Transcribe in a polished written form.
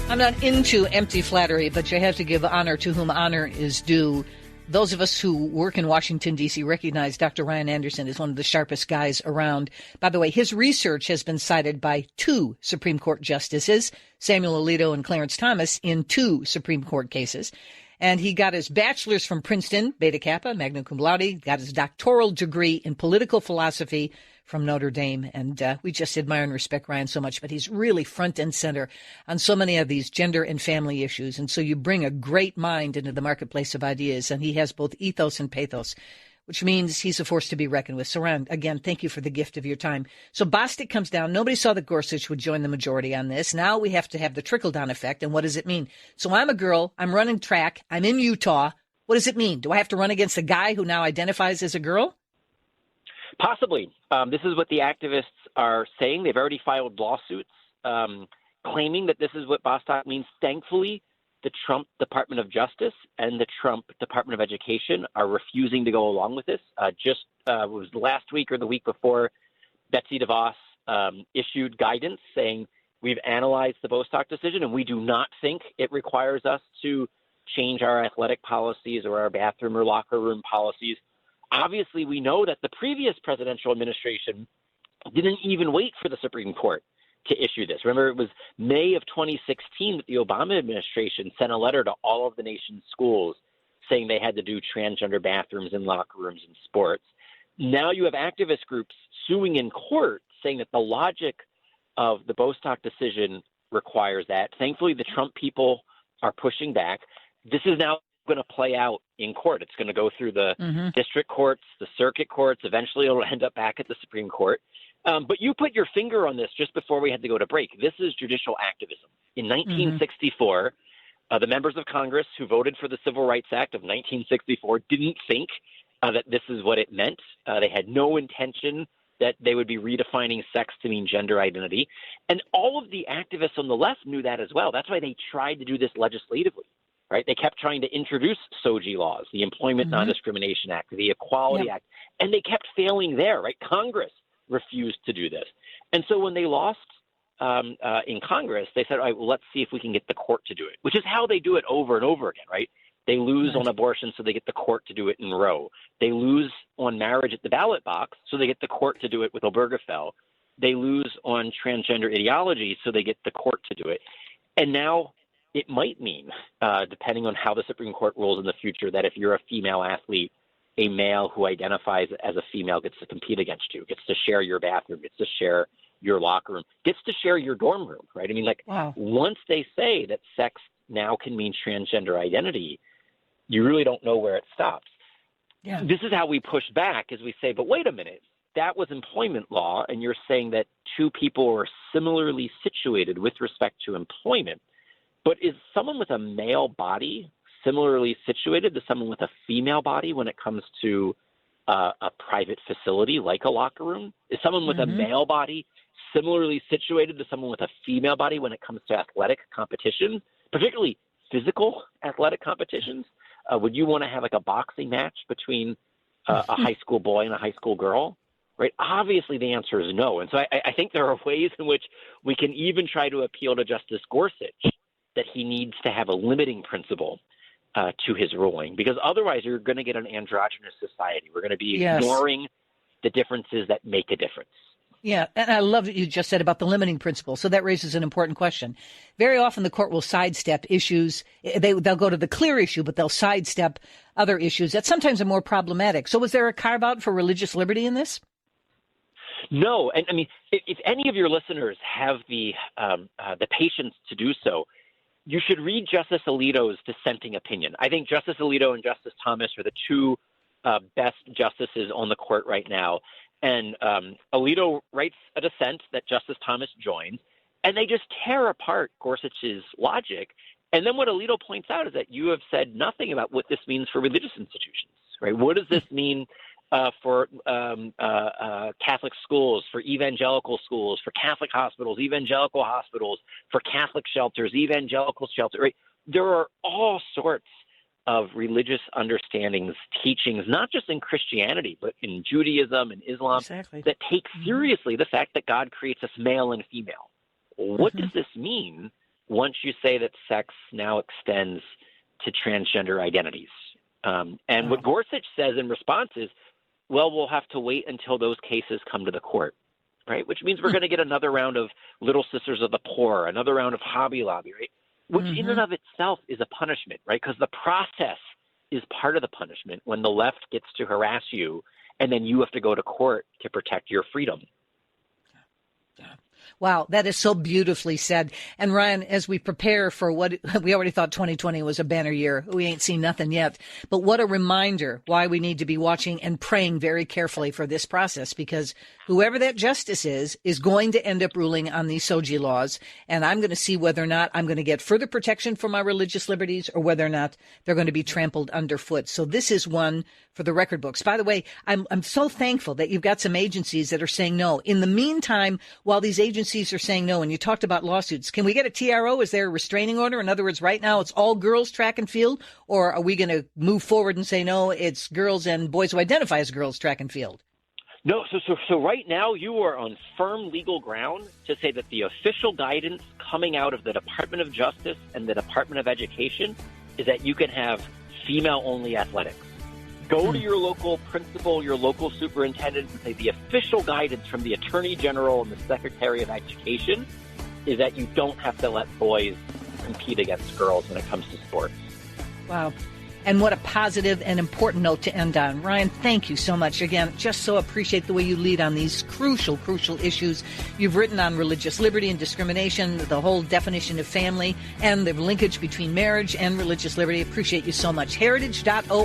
I'm not into empty flattery, but you have to give honor to whom honor is due. Those of us who work in Washington, D.C. recognize Dr. Ryan Anderson is one of the sharpest guys around. By the way, his research has been cited by 2 Supreme Court justices, Samuel Alito and Clarence Thomas, in 2 Supreme Court cases. And he got his bachelor's from Princeton, Beta Kappa, magna cum laude, got his doctoral degree in political philosophy from Notre Dame. And we just admire and respect Ryan so much, but he's really front and center on so many of these gender and family issues. And so you bring a great mind into the marketplace of ideas, and he has both ethos and pathos, which means he's a force to be reckoned with. So, Ryan, again, thank you for the gift of your time. So Bostock comes down. Nobody saw that Gorsuch would join the majority on this. Now we have to have the trickle-down effect. And what does it mean? So I'm a girl. I'm running track. I'm in Utah. What does it mean? Do I have to run against a guy who now identifies as a girl? Possibly. This is what the activists are saying. They've already filed lawsuits claiming that this is what Bostock means. Thankfully, the Trump Department of Justice and the Trump Department of Education are refusing to go along with this. It was last week or the week before, Betsy DeVos issued guidance saying we've analyzed the Bostock decision and we do not think it requires us to change our athletic policies or our bathroom or locker room policies. Obviously, we know that the previous presidential administration didn't even wait for the Supreme Court to issue this. Remember, it was May of 2016 that the Obama administration sent a letter to all of the nation's schools saying they had to do transgender bathrooms in locker rooms and sports. Now you have activist groups suing in court saying that the logic of the Bostock decision requires that. Thankfully, the Trump people are pushing back. This is now going to play out in court. It's going to go through the district courts, the circuit courts. Eventually, it'll end up back at the Supreme Court. But you put your finger on this just before we had to go to break. This is judicial activism. In 1964, the members of Congress who voted for the Civil Rights Act of 1964 didn't think that this is what it meant. They had no intention that they would be redefining sex to mean gender identity. And all of the activists on the left knew that as well. That's why they tried to do this legislatively. Right? They kept trying to introduce SOGI laws, the Employment Non-Discrimination Act, the Equality Act, and they kept failing there, right? Congress refused to do this. And so when they lost in Congress, they said, all right, well, let's see if we can get the court to do it, which is how they do it over and over again, right? They lose on abortion, so they get the court to do it in Roe. They lose on marriage at the ballot box, so they get the court to do it with Obergefell. They lose on transgender ideology, so they get the court to do it. And now it might mean, depending on how the Supreme Court rules in the future, that if you're a female athlete, a male who identifies as a female gets to compete against you, gets to share your bathroom, gets to share your locker room, gets to share your dorm room, right? I mean, once they say that sex now can mean transgender identity, you really don't know where it stops. Yeah. This is how we push back, is we say, but wait a minute, that was employment law, and you're saying that 2 people are similarly situated with respect to employment. But is someone with a male body similarly situated to someone with a female body when it comes to a private facility like a locker room? Is someone with a male body similarly situated to someone with a female body when it comes to athletic competition, particularly physical athletic competitions? Would you want to have like a boxing match between a high school boy and a high school girl? Right? Obviously, the answer is no. And so I think there are ways in which we can even try to appeal to Justice Gorsuch that he needs to have a limiting principle to his ruling, because otherwise you're going to get an androgynous society. We're going to be ignoring the differences that make a difference. Yeah, and I love what you just said about the limiting principle. So that raises an important question. Very often the court will sidestep issues. They'll go to the clear issue, but they'll sidestep other issues that sometimes are more problematic. So was there a carve-out for religious liberty in this? No, and I mean, if any of your listeners have the patience to do so, you should read Justice Alito's dissenting opinion. I think Justice Alito and Justice Thomas are the 2 best justices on the court right now. And Alito writes a dissent that Justice Thomas joins, and they just tear apart Gorsuch's logic. And then what Alito points out is that you have said nothing about what this means for religious institutions, right? What does this mean for Catholic schools, for evangelical schools, for Catholic hospitals, evangelical hospitals, for Catholic shelters, evangelical shelters, right? There are all sorts of religious understandings, teachings, not just in Christianity, but in Judaism and Islam, that take seriously the fact that God creates us male and female. What does this mean once you say that sex now extends to transgender identities. And what Gorsuch says in response is, well, we'll have to wait until those cases come to the court, right? Which means we're going to get another round of Little Sisters of the Poor, another round of Hobby Lobby, right? Which in and of itself is a punishment, right? Because the process is part of the punishment when the left gets to harass you and then you have to go to court to protect your freedom. Wow, that is so beautifully said. And Ryan, as we prepare for what we already thought 2020 was a banner year, we ain't seen nothing yet. But what a reminder why we need to be watching and praying very carefully for this process, because whoever that justice is going to end up ruling on these SOGI laws. And I'm going to see whether or not I'm going to get further protection for my religious liberties or whether or not they're going to be trampled underfoot. So this is one for the record books. By the way, I'm so thankful that you've got some agencies that are saying no. In the meantime, while these agencies are saying no, and you talked about lawsuits, can we get a TRO? Is there a restraining order? In other words, right now it's all girls track and field, or are we going to move forward and say no, it's girls and boys who identify as girls track and field? No, so right now you are on firm legal ground to say that the official guidance coming out of the Department of Justice and the Department of Education is that you can have female-only athletics. Go to your local principal, your local superintendent, and say the official guidance from the Attorney General and the Secretary of Education is that you don't have to let boys compete against girls when it comes to sports. Wow. And what a positive and important note to end on. Ryan, thank you so much. Again, just so appreciate the way you lead on these crucial issues. You've written on religious liberty and discrimination, the whole definition of family, and the linkage between marriage and religious liberty. Appreciate you so much. Heritage.org.